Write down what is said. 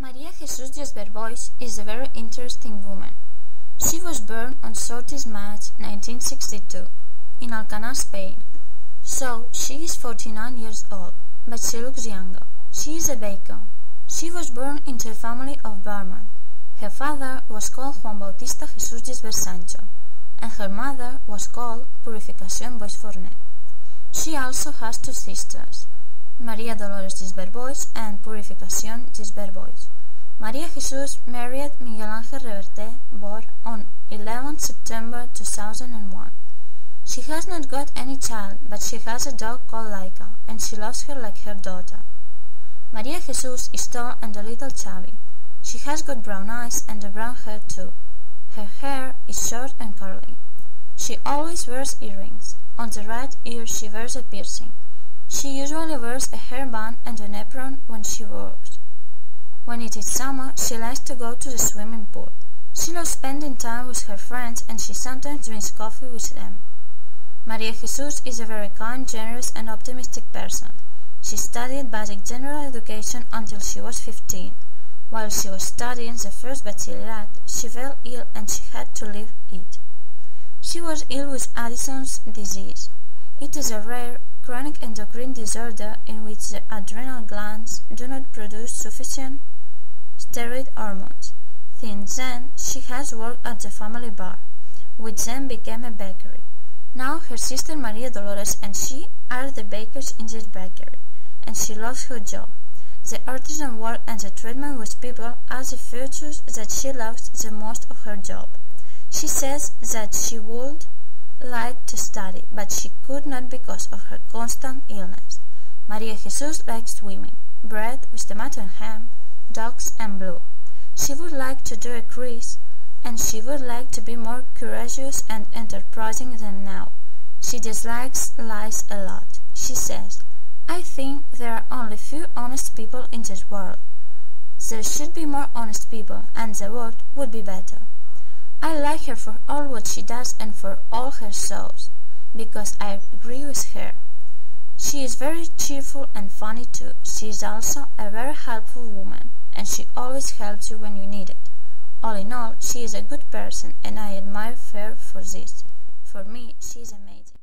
Maria Jesus Jesberbois is a very interesting woman. She was born on 30 March 1962 in Alcanar, Spain. So she is 49 years old, but she looks younger. She is a baker. She was born into a family of barman. Her father was called Juan Bautista Jesus Jesber Sancho, and her mother was called Purificación Boix Fornet. She also has two sisters, Maria Dolores Jesberbois and Purificación Jesberbois. Maria Jesus married Miguel Ángel Reverte Bor on 11 September 2001. She has not got any child, but she has a dog called Laika, and she loves her like her daughter. Maria Jesus is tall and a little chubby. She has got brown eyes and a brown hair too. Her hair is short and curly. She always wears earrings. On the right ear she wears a piercing. She usually wears a hairband and an apron when she works. When it is summer, she likes to go to the swimming pool. She loves spending time with her friends, and she sometimes drinks coffee with them. Maria Jesus is a very kind, generous and optimistic person. She studied basic general education until she was 15. While she was studying the first bachelorette, she fell ill and she had to leave it. She was ill with Addison's disease. It is a rare, chronic endocrine disorder in which the adrenal glands do not produce sufficient steroid hormones. Since then, she has worked at the family bar, which then became a bakery. Now her sister Maria Dolores and she are the bakers in this bakery, and she loves her job. The artisan work and the treatment with people are the virtues that she loves the most of her job. She says that she would like to study, but she could not because of her constant illness. Maria Jesus likes swimming, bread with tomato and ham, dogs and blue. She would like to do a cruise, and she would like to be more courageous and enterprising than now. She dislikes lies a lot. She says, "I think there are only few honest people in this world. There should be more honest people, and the world would be better." I like her for all what she does and for all her shows, because I agree with her. She is very cheerful and funny too. She is also a very helpful woman, and she always helps you when you need it. All in all, she is a good person, and I admire her for this. For me, she is amazing.